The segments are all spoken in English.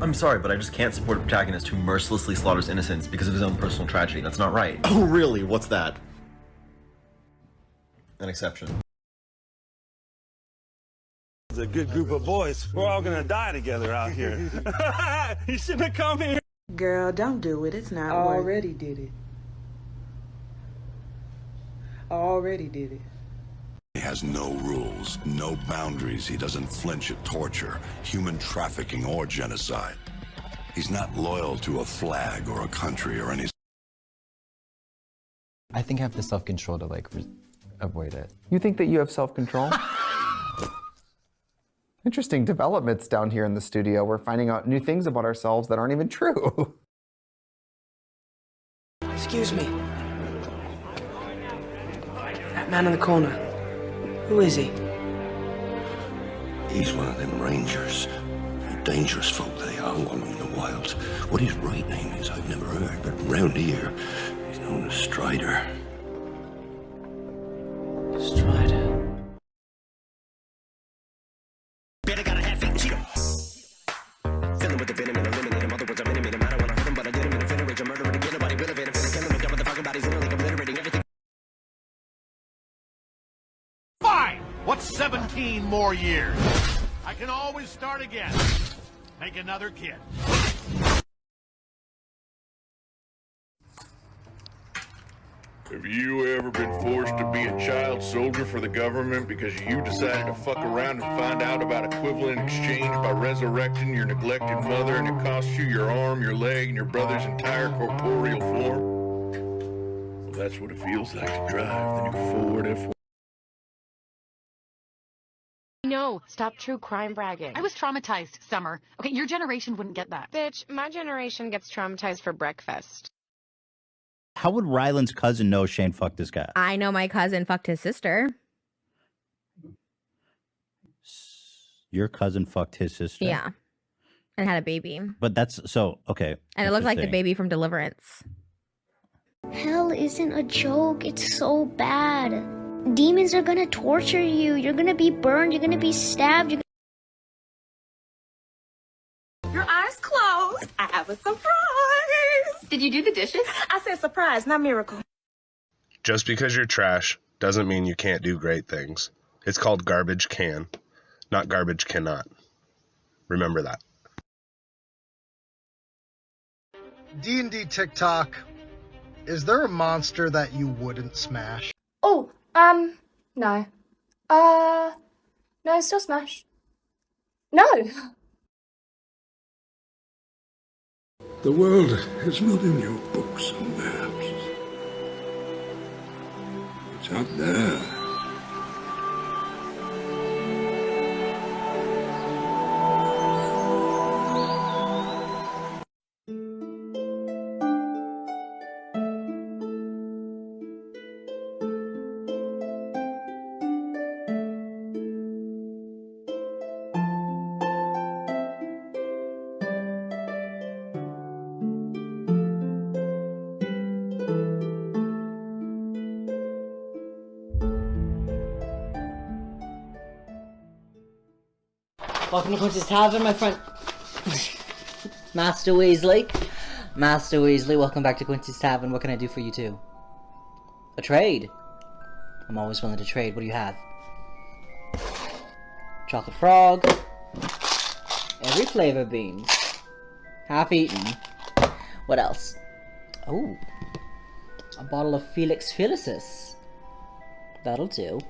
I'm sorry, but I just can't support a protagonist who mercilessly slaughters innocents because of his own personal tragedy. That's not right. Oh, really? What's that? An exception. It's a good group of boys. We're all gonna die together out here. You shouldn't have come here. Girl, don't do it. It's not worth it. Already did it. Already did it. He has no rules, no boundaries. He doesn't flinch at torture, human trafficking, or genocide. He's not loyal to a flag or a country or any... I think I have the self-control to, like, avoid it. You think that you have self-control? Interesting developments down here in the studio. We're finding out new things about ourselves that aren't even true. Excuse me. That man in the corner. Who is he? He's one of them rangers. Dangerous folk they are while in the wilds. What his right name is, I've never heard, but round here, he's known as Strider. Strider. Better got a half feet Cheeto. Filling with the venom and eliminate him. Other words, I'm intimate him. I don't want to hurt him, but I did him in a finish. I'm murdering again. Nobody will evade him. Kill him. Dump the fucking bodies in like obliterating everything. Fine! What's 17 more years? I can always start again. Make another kid. Have you ever been forced to be a child soldier for the government because you decided to fuck around and find out about equivalent exchange by resurrecting your neglected mother and it cost you your arm, your leg, and your brother's entire corporeal form? Well, that's what it feels like to drive the new Ford F1. No, stop true crime bragging. I was traumatized, Summer. Okay, your generation wouldn't get that. Bitch, my generation gets traumatized for breakfast. How would Ryland's cousin know Shane fucked this guy? I know my cousin fucked his sister. Your cousin fucked his sister? Yeah. And had a baby. But that's so, okay. And it looked like the baby from Deliverance. Hell isn't a joke. It's so bad. Demons are gonna torture you. You're gonna be burned. You're gonna be stabbed. Your eyes closed. I have a surprise. Did you do the dishes? I said surprise, not miracle. Just because you're trash doesn't mean you can't do great things. It's called garbage can, not garbage cannot. Remember that. D&D TikTok, is there a monster that you wouldn't smash? Oh, no. No, still smash. No. The world is not in your books and maps. It's out there. Welcome to Quincy's Tavern, my friend. Master Weasley. Master Weasley, welcome back to Quincy's Tavern. What can I do for you two? A trade? I'm always willing to trade. What do you have? Chocolate frog. Every flavor beans. Half eaten. What else? Oh. A bottle of Felix Felicis. That'll do.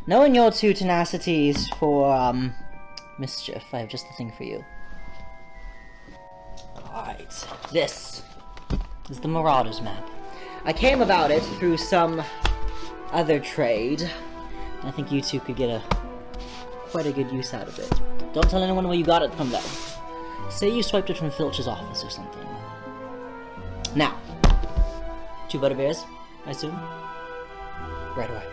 Knowing your two tenacities for, mischief, I have just the thing for you. Alright, this is the Marauders map. I came about it through some other trade. I think you two could get quite a good use out of it. Don't tell anyone where you got it from though. Say you swiped it from Filch's office or something. Now, 2 butterbeers, I assume? Right away.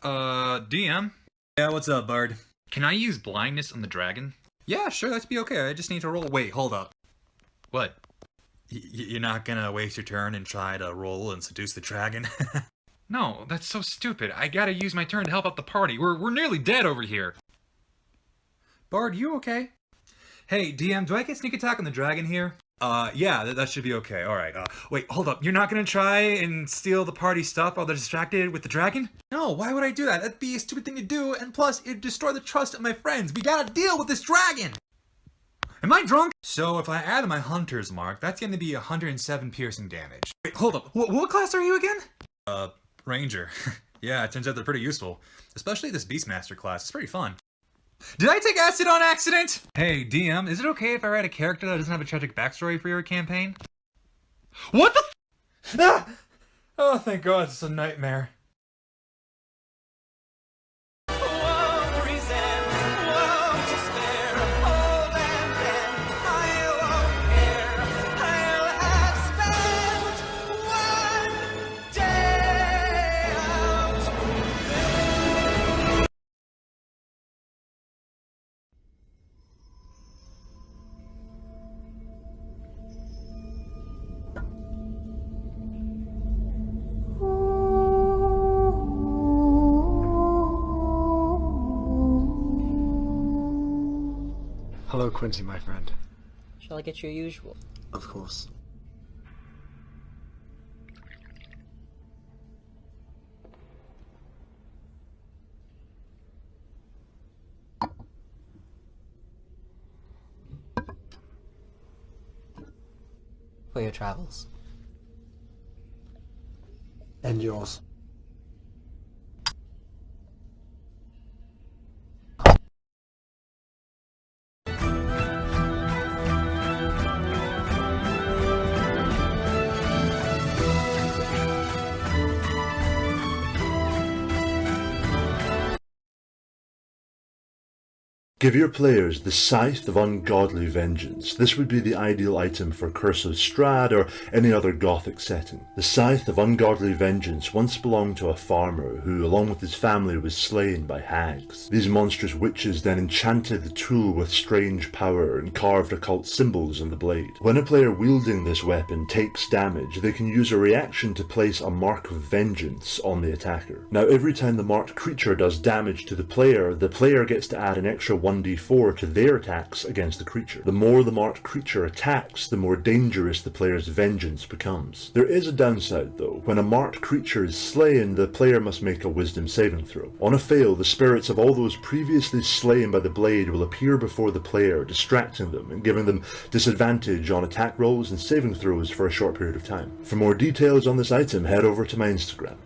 DM? Yeah, what's up, Bard? Can I use blindness on the dragon? Yeah, sure, that'd be okay. I just need to roll. Wait, hold up. What? You're not gonna waste your turn and try to roll and seduce the dragon? No, that's so stupid. I gotta use my turn to help out the party. We're nearly dead over here. Bard, you okay? Hey, DM, do I get sneak attack on the dragon here? Yeah, that should be okay. Alright, wait, hold up. You're not gonna try and steal the party stuff while they're distracted with the dragon? No, why would I do that? That'd be a stupid thing to do, and plus, it'd destroy the trust of my friends. We gotta deal with this dragon! Am I drunk? So if I add my hunter's mark, that's gonna be 107 piercing damage. Wait, hold up. What class are you again? Ranger. Yeah, it turns out they're pretty useful. Especially this Beastmaster class. It's pretty fun. Did I take acid on accident? Hey, DM, is it okay if I write a character that doesn't have a tragic backstory for your campaign? What the f- ah! Oh, thank God, it's a nightmare. Hello, Quincy, my friend. Shall I get your usual? Of course. For your travels. And yours. Give your players the Scythe of Ungodly Vengeance. This would be the ideal item for Curse of Strahd or any other Gothic setting. The Scythe of Ungodly Vengeance once belonged to a farmer who, along with his family, was slain by hags. These monstrous witches then enchanted the tool with strange power and carved occult symbols on the blade. When a player wielding this weapon takes damage, they can use a reaction to place a Mark of Vengeance on the attacker. Now, every time the marked creature does damage to the player gets to add an extra 1d4 to their attacks against the creature. The more the marked creature attacks, the more dangerous the player's vengeance becomes. There is a downside though. When a marked creature is slain, the player must make a wisdom saving throw. On a fail, the spirits of all those previously slain by the blade will appear before the player, distracting them and giving them disadvantage on attack rolls and saving throws for a short period of time. For more details on this item, head over to my Instagram.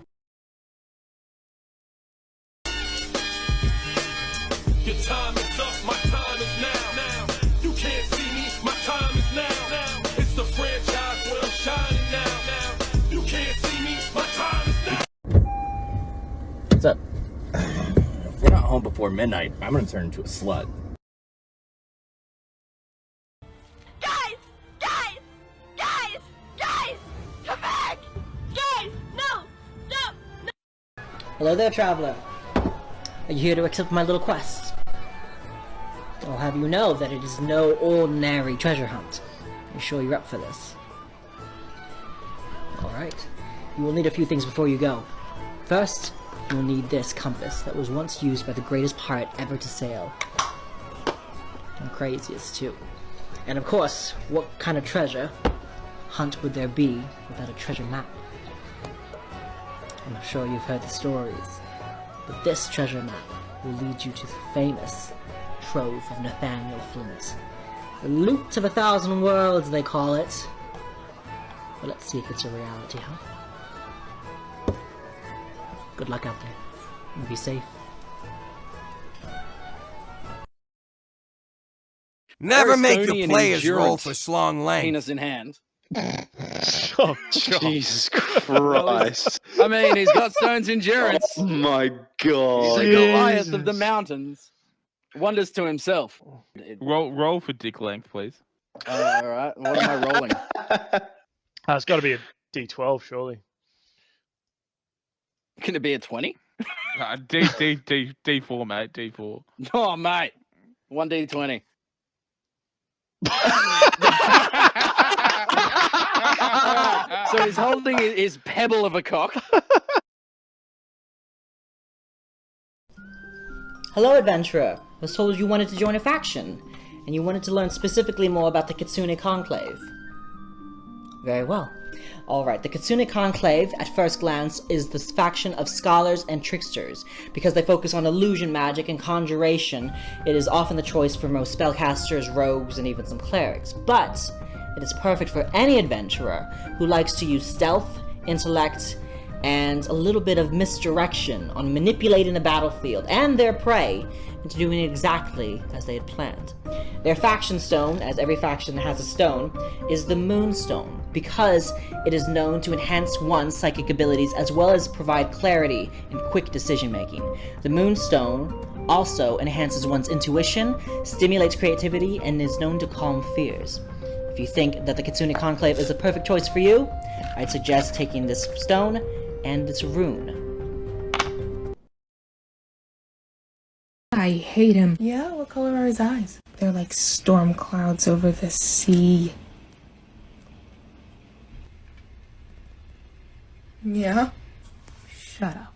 Your time is up, my time is now. You can't see me, my time is now. It's the franchise where I'm shining now. You can't see me, my time is now. What's up? If we're not home before midnight, I'm gonna turn into a slut. Guys! Come back! Guys! No! Stop! No! Hello there, traveler. Are you here to accept my little quest? I'll have you know that it is no ordinary treasure hunt. I'm sure you're up for this. Alright. You will need a few things before you go. First, you'll need this compass that was once used by the greatest pirate ever to sail. And craziest, too. And of course, what kind of treasure hunt would there be without a treasure map? I'm sure you've heard the stories, but this treasure map will lead you to the famous Trove of Nathaniel Flint. The Loot of 1,000 Worlds, they call it. But let's see if it's a reality, huh? Good luck out there, and be safe. Never make your players roll for Schlong Lang. Penis in hand. Oh, Jesus Christ. I mean, he's got Stone's endurance. Oh my He's God. the Goliath of the mountains. Wonders to himself. Roll for dick length, please. Alright, what am I rolling? It's got to be a D12, surely. Can it be a 20? D4, mate. D4. Oh, mate. 1d20. So he's holding his pebble of a cock. Hello, adventurer. I was told you wanted to join a faction, and you wanted to learn specifically more about the Kitsune Conclave. Very well. Alright, the Kitsune Conclave, at first glance, is the faction of scholars and tricksters. Because they focus on illusion magic and conjuration, it is often the choice for most spellcasters, rogues, and even some clerics. But it is perfect for any adventurer who likes to use stealth, intellect, and a little bit of misdirection on manipulating the battlefield and their prey into doing exactly as they had planned. Their faction stone, as every faction has a stone, is the Moonstone, because it is known to enhance one's psychic abilities as well as provide clarity and quick decision-making. The Moonstone also enhances one's intuition, stimulates creativity, and is known to calm fears. If you think that the Kitsune Conclave is the perfect choice for you, I'd suggest taking this stone and its rune. I hate him. Yeah, what color are his eyes? They're like storm clouds over the sea. Yeah? Shut up.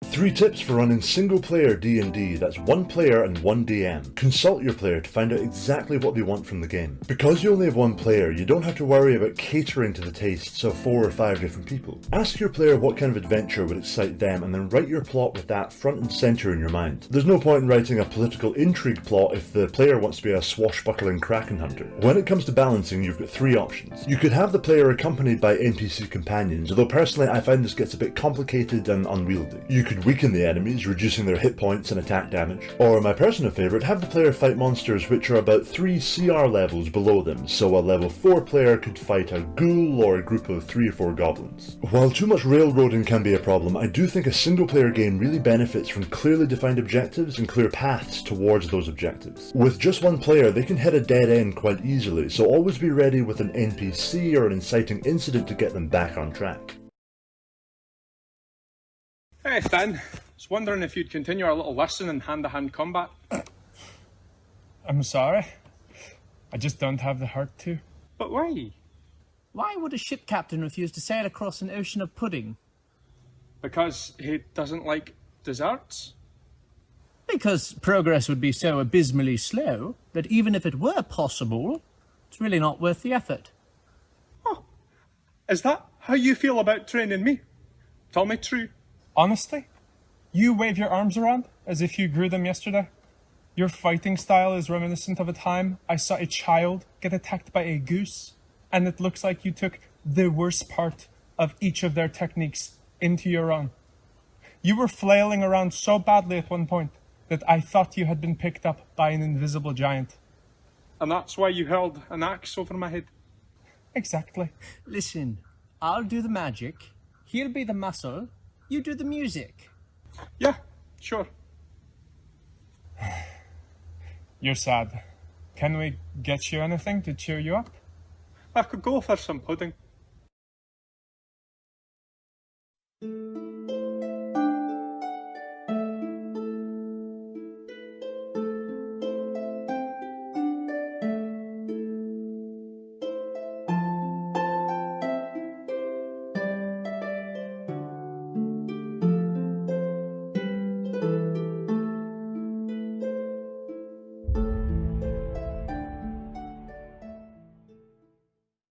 3 tips for running single-player D&D, that's 1 player and 1 DM. Consult your player to find out exactly what they want from the game. Because you only have 1 player, you don't have to worry about catering to the tastes of 4 or 5 different people. Ask your player what kind of adventure would excite them and then write your plot with that front and centre in your mind. There's no point in writing a political intrigue plot if the player wants to be a swashbuckling kraken hunter. When it comes to balancing, you've got 3 options. You could have the player accompanied by NPC companions, although personally I find this gets a bit complicated and unwieldy. You could weaken the enemies, reducing their hit points and attack damage. Or my personal favourite, have the player fight monsters which are about 3 CR levels below them, so a level 4 player could fight a ghoul or a group of 3 or 4 goblins. While too much railroading can be a problem, I do think a single player game really benefits from clearly defined objectives and clear paths towards those objectives. With just 1 player, they can hit a dead end quite easily, so always be ready with an NPC or an inciting incident to get them back on track. Hey Finn, was wondering if you'd continue our little lesson in hand-to-hand combat. I'm sorry. I just don't have the heart to. But why? Why would a ship captain refuse to sail across an ocean of pudding? Because he doesn't like desserts? Because progress would be so abysmally slow that even if it were possible, it's really not worth the effort. Oh, is that how you feel about training me? Tell me true. Honestly, you wave your arms around as if you grew them yesterday. Your fighting style is reminiscent of a time I saw a child get attacked by a goose, and it looks like you took the worst part of each of their techniques into your own. You were flailing around so badly at one point that I thought you had been picked up by an invisible giant. And that's why you held an axe over my head? Exactly. Listen, I'll do the magic, he'll be the muscle, you do the music. Yeah, sure. You're sad. Can we get you anything to cheer you up? I could go for some pudding.